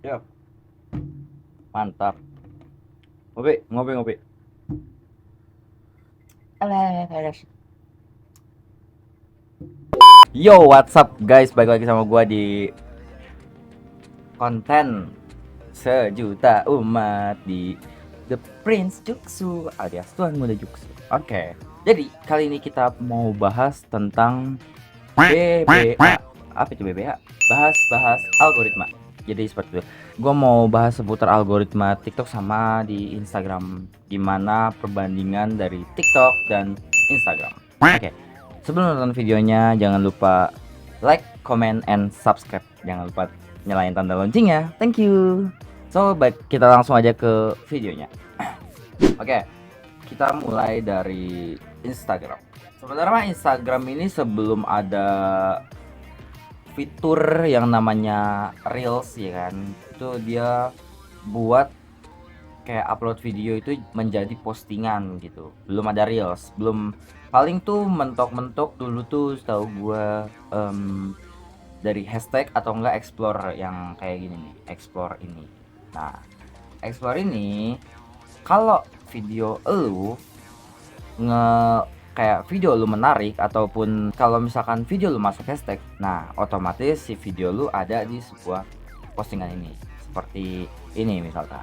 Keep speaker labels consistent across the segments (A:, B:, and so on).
A: Siap, mantap. Ngopi, ngopi, ngopi. Yo, what's up guys? Balik lagi sama gua di konten sejuta umat di The Prince Juksu alias Tuan Muda Juksu. Oke, jadi kali ini kita mau bahas tentang BBA. Apa itu BBA? Bahas algoritma. Jadi seperti itu. Gue mau bahas seputar algoritma TikTok sama di Instagram. Gimana perbandingan dari TikTok dan Instagram. Oke. Sebelum nonton videonya, jangan lupa like, comment, and subscribe. Jangan lupa nyalain tanda loncengnya. Thank you. So, baik, kita langsung aja ke videonya. Oke, kita mulai dari Instagram. Sebenarnya Instagram ini sebelum ada fitur yang namanya Reels ya kan, itu dia buat kayak upload video itu menjadi postingan gitu. Belum ada Reels, belum, paling tuh mentok-mentok dulu tuh setahu gua dari hashtag atau enggak explore yang kayak gini nih, explore ini. Nah, explore ini kalau video lu nge kayak video lu menarik ataupun kalau misalkan video lu masuk hashtag, nah otomatis si video lu ada di sebuah postingan ini. Seperti ini misalkan.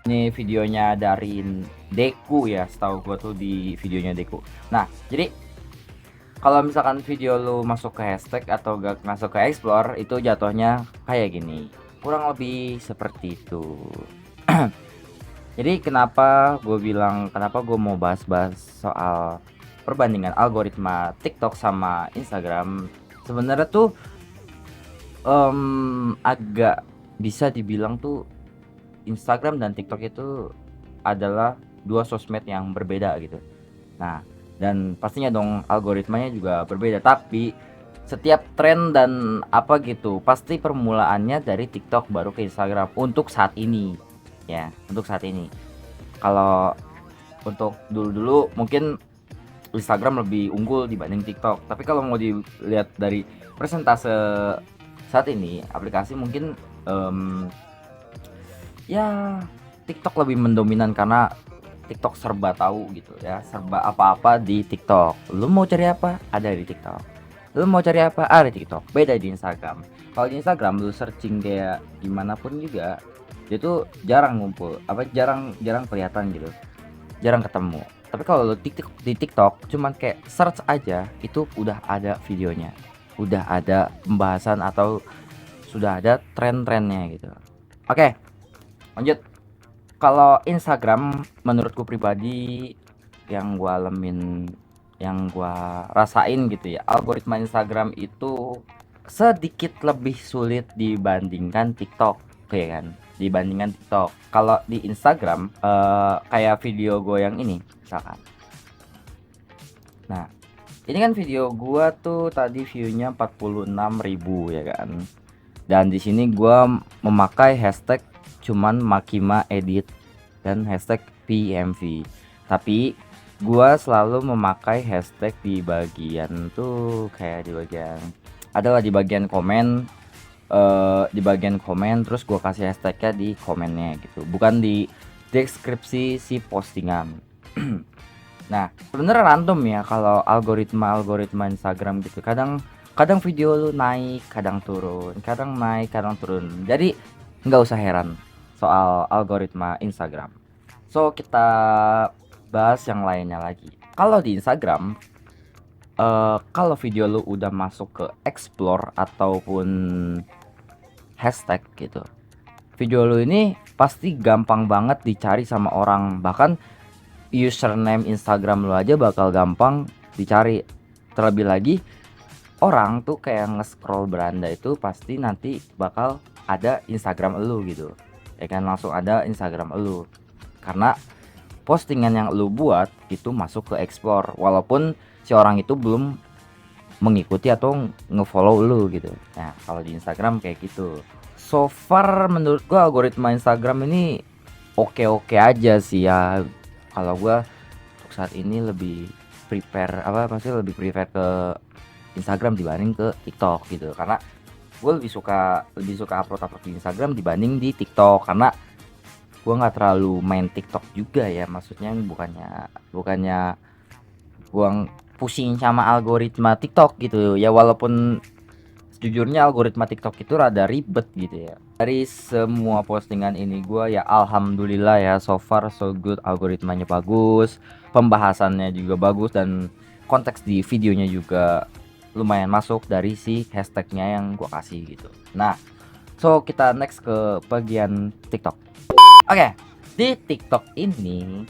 A: Ini videonya dari Deku ya, setahu gua tuh di videonya Deku. Nah, jadi kalau misalkan video lu masuk ke hashtag atau gak masuk ke explore, itu jatuhnya kayak gini. Kurang lebih seperti itu. Jadi kenapa gue mau bahas-bahas soal perbandingan algoritma TikTok sama Instagram. Sebenarnya tuh agak bisa dibilang tuh Instagram dan TikTok itu adalah dua sosmed yang berbeda gitu. Nah, dan pastinya dong algoritmanya juga berbeda, tapi setiap tren dan apa gitu pasti permulaannya dari TikTok baru ke Instagram untuk saat ini. Ya, untuk saat ini. Kalau untuk dulu-dulu mungkin Instagram lebih unggul dibanding TikTok. Tapi kalau mau dilihat dari persentase saat ini, aplikasi mungkin ya TikTok lebih mendominan karena TikTok serba tahu gitu ya, serba apa-apa di TikTok. Lu mau cari apa? Ada di TikTok. Lu mau cari apa? Ada di TikTok. Beda di Instagram. Kalau di Instagram lu searching kayak gimana pun juga, dia tuh jarang ngumpul, apa jarang kelihatan gitu. Jarang ketemu. Tapi kalau lu di TikTok cuman kayak search aja, itu udah ada videonya. Udah ada pembahasan atau sudah ada tren-trennya gitu. Oke, lanjut. Kalau Instagram menurutku pribadi, yang gua alamin, yang gua rasain gitu ya, algoritma Instagram itu sedikit lebih sulit dibandingkan TikTok, ya kan? Dibandingkan TikTok. Kalau di Instagram kayak video gue yang ini misalkan. Nah, ini kan video gua tuh tadi view-nya 46.000 ya kan. Dan di sini gua memakai hashtag cuman Makima Edit dan hashtag PMV. Tapi gua selalu memakai hashtag di bagian tuh kayak di bagian adalah di bagian komen, di bagian komen terus gua kasih hashtagnya di komennya gitu, bukan di deskripsi si postingan. Nah, sebenarnya random ya kalau algoritma Instagram gitu. Kadang kadang video lu naik, kadang turun, kadang naik, kadang turun. Jadi nggak usah heran soal algoritma Instagram. So, kita bahas yang lainnya lagi. Kalau di Instagram, kalau video lu udah masuk ke explore ataupun hashtag gitu, video lu ini pasti gampang banget dicari sama orang. Bahkan username Instagram lu aja bakal gampang dicari. Terlebih lagi orang tuh kayak nge-scroll beranda itu pasti nanti bakal ada Instagram elu gitu ya kan, langsung ada Instagram elu karena postingan yang elu buat itu masuk ke explore walaupun si orang itu belum mengikuti atau ngefollow lu gitu. Nah, kalau di Instagram kayak gitu. So far menurut gua algoritma Instagram ini oke-oke aja sih ya. Kalau gua untuk saat ini lebih prepare apa, pasti lebih prefer ke Instagram dibanding ke TikTok gitu. Karena gue lebih suka upload di Instagram dibanding di TikTok, karena gue nggak terlalu main TikTok juga ya, maksudnya bukannya gue pusing sama algoritma TikTok gitu ya, walaupun sejujurnya algoritma TikTok itu rada ribet gitu ya. Dari semua postingan ini gue ya alhamdulillah ya, so far so good, algoritmanya bagus, pembahasannya juga bagus, dan konteks di videonya juga lumayan masuk dari si hashtagnya yang gue kasih gitu. Nah, so kita next ke bagian TikTok. Oke, di TikTok ini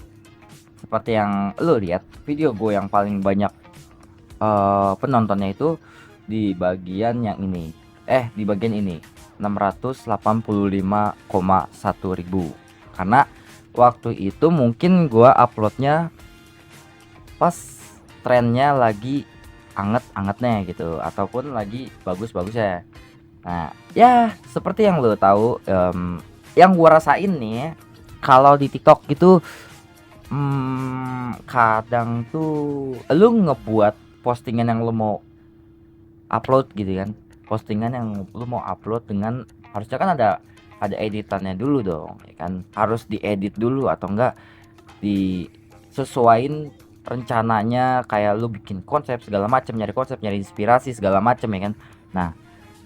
A: seperti yang lo lihat, video gue yang paling banyak penontonnya itu di bagian yang ini. Di bagian ini 685,1 ribu. Karena waktu itu mungkin gue uploadnya pas trennya lagi anget-angetnya gitu, ataupun lagi bagus-bagus ya. Nah, ya seperti yang lo tahu, yang gua rasain nih kalau di TikTok gitu, kadang tuh lu ngebuat postingan yang lu mau upload gitu kan, postingan yang lu mau upload dengan harusnya kan ada editannya dulu dong ya kan, harus diedit dulu atau enggak disesuaiin rencananya, kayak lu bikin konsep segala macam, nyari konsep, nyari inspirasi segala macam ya kan. Nah,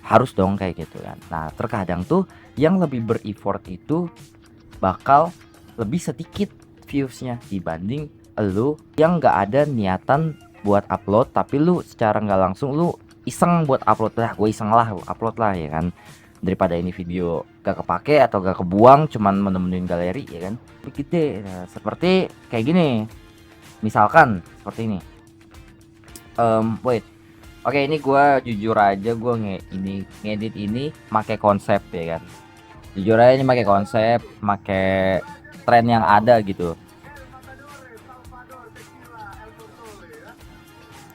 A: harus dong kayak gitu kan. Nah, terkadang tuh yang lebih bereffort itu bakal lebih sedikit viewsnya dibanding lu yang nggak ada niatan buat upload, tapi lu secara nggak langsung lu iseng buat upload. Lah gue iseng lah upload lah ya kan, daripada ini video gak kepake atau gak kebuang cuman menemuin galeri ya kan. Begitu. Nah, seperti kayak gini misalkan, seperti ini. Wait, oke, ini gue jujur aja, gue ngedit ini pakai konsep ya kan. Jujur aja ini pakai konsep, pakai tren yang ada gitu.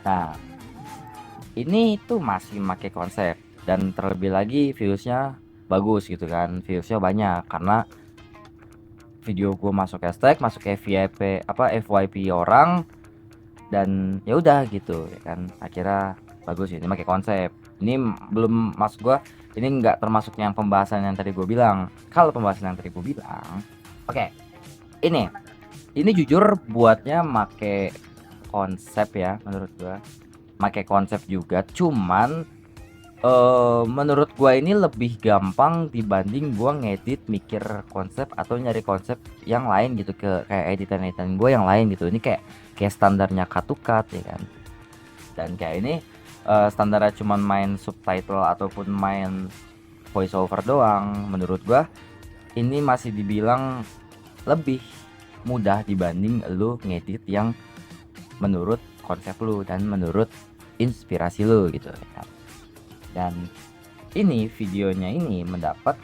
A: Nah, ini tuh masih pakai konsep, dan terlebih lagi viewsnya bagus gitu kan, viewsnya banyak karena video gue masuk hashtag, masuk FYP orang, dan ya udah gitu ya kan, akhirnya bagus. Ini pakai konsep. Ini belum masuk gua, ini nggak termasuk yang pembahasan yang tadi gue bilang. Kalau pembahasan yang tadi gue bilang, oke, ini jujur buatnya make konsep ya, menurut gua make konsep juga, cuman menurut gua ini lebih gampang dibanding gua ngedit mikir konsep atau nyari konsep yang lain gitu, kayak editan gua yang lain gitu. Ini kayak standarnya cut to cut ya kan, dan kayak ini standarnya cuman main subtitle ataupun main voice over doang. Menurut gua ini masih dibilang lebih mudah dibanding lu ngedit yang menurut konsep lu dan menurut inspirasi lu gitu ya kan. Dan ini videonya ini mendapat,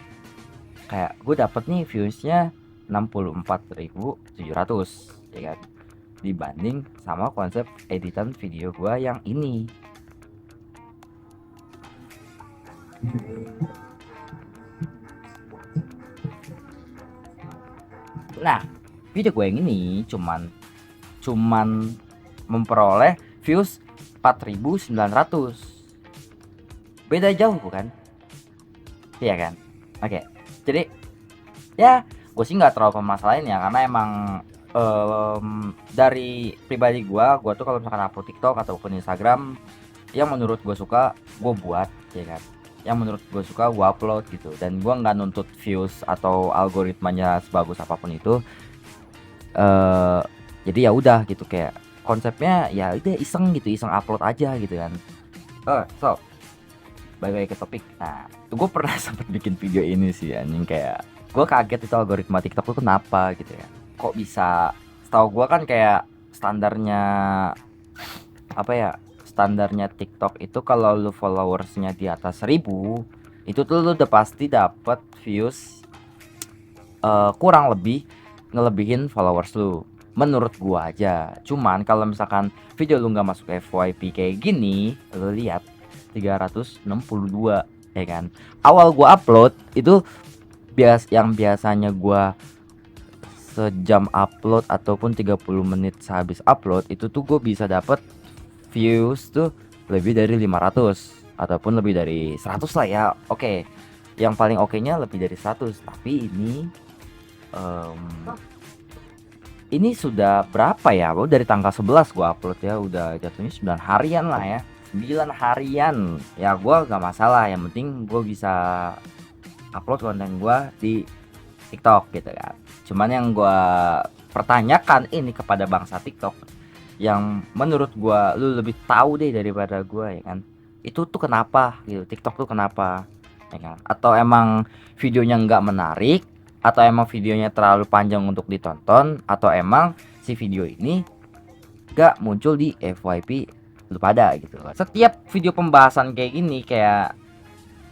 A: kayak gue dapet nih viewsnya 64.700 ya kan, dibanding sama konsep editan video gue yang ini. Nah, video gue yang ini cuman memperoleh views 4.900. Beda jauh bukan? Iya kan? Oke. Jadi ya gue sih nggak terlalu permasalahin ya, karena emang dari pribadi gue tuh kalau misalkan upload TikTok ataupun Instagram, yang menurut gue suka gue buat ya kan, yang menurut gue suka gue upload gitu, dan gue nggak nuntut views atau algoritmanya sebagus apapun itu. Jadi ya udah gitu, kayak konsepnya ya udah iseng gitu, iseng upload aja gitu kan. So balik ke topik. Nah, gue pernah sempat bikin video ini sih anjing, kayak gue kaget itu algoritma TikTok tuh kenapa gitu ya, kok bisa. Setahu gue kan kayak standarnya TikTok itu kalau lu followersnya di atas 1000, itu tuh lu udah pasti dapat views kurang lebih ngelebihin followers lu, menurut gua aja. Cuman kalau misalkan video lu nggak masuk FYP kayak gini, lu lihat 362 ya kan. Awal gua upload itu biasanya gua sejam upload ataupun 30 menit sehabis upload itu tuh gue bisa dapat views tuh lebih dari 500 ataupun lebih dari 100 lah ya. Oke. Yang paling oke-nya lebih dari 100, tapi ini sudah berapa ya? Baru dari tanggal 11 gua upload ya, udah jatuhnya 9 harian lah ya. 9 harian. Ya gua gak masalah, yang penting gua bisa upload konten gua di TikTok gitu kan. Cuman yang gua pertanyakan ini kepada bangsa TikTok, yang menurut gua lu lebih tahu deh daripada gua ya kan. Itu tuh kenapa gitu? TikTok tuh kenapa? Ya kan? Atau emang videonya nggak menarik, atau emang videonya terlalu panjang untuk ditonton, atau emang si video ini gak muncul di FYP lu pada gitu. Setiap video pembahasan kayak gini kayak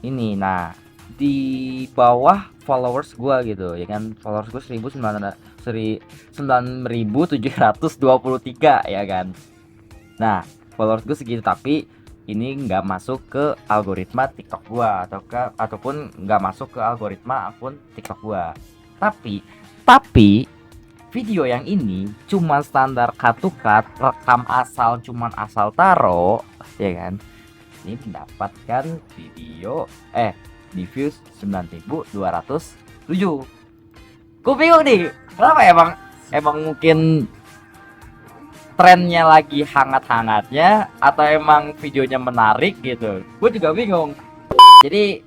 A: ini, nah di bawah followers gua gitu ya kan, followers gua 9.723 ya kan. Nah followers gue segitu, tapi ini nggak masuk ke algoritma TikTok gua ataupun nggak masuk ke algoritma akun TikTok gua. Tapi video yang ini cuma standar cut to cut, rekam asal, cuman asal taro ya kan. Ini mendapatkan video di views 9.207. Gue bingung nih, kenapa emang mungkin trennya lagi hangat-hangatnya, atau emang videonya menarik gitu. Gue juga bingung. Jadi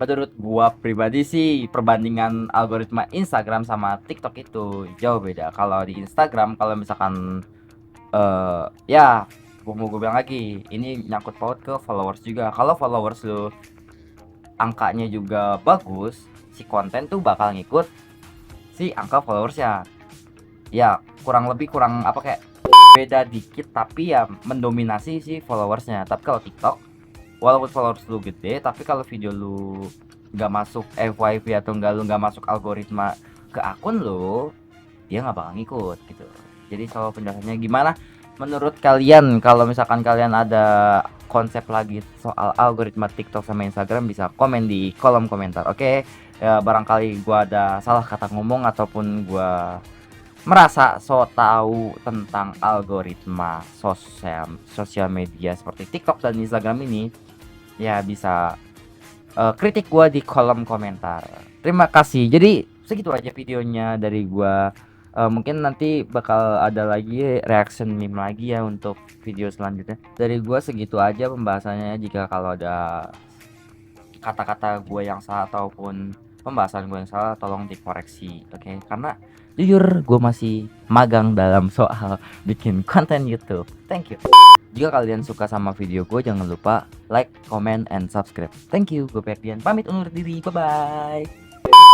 A: menurut gua pribadi sih, perbandingan algoritma Instagram sama TikTok itu jauh beda. Kalau di Instagram, kalau misalkan ya gue bilang lagi, ini nyangkut paut ke followers juga. Kalau followers lu angkanya juga bagus, si konten tuh bakal ngikut si angka followersnya. Ya kurang apa kayak beda dikit, tapi ya mendominasi si followersnya. Tapi kalau TikTok, walaupun followers lu gede, tapi kalau video lu nggak masuk FYP atau lu nggak masuk algoritma ke akun lu, dia nggak bakal ngikut gitu. Jadi soal penjelasannya gimana menurut kalian? Kalau misalkan kalian ada konsep lagi soal algoritma TikTok sama Instagram, bisa komen di kolom komentar. Oke, ya barangkali gua ada salah kata ngomong ataupun gua merasa so tahu tentang algoritma sosial media seperti TikTok dan Instagram ini, ya bisa kritik gua di kolom komentar. Terima kasih. Jadi segitu aja videonya dari gua. Mungkin nanti bakal ada lagi reaction meme lagi ya untuk video selanjutnya. Dari gua segitu aja pembahasannya. Jika kalau ada kata-kata gue yang salah ataupun pembahasan gue yang salah, tolong dikoreksi, oke? Karena jujur gue masih magang dalam soal bikin konten YouTube. Thank you. Jika kalian suka sama video gue, jangan lupa like, comment, and subscribe. Thank you. Gue Ferdian pamit undur diri. Bye bye.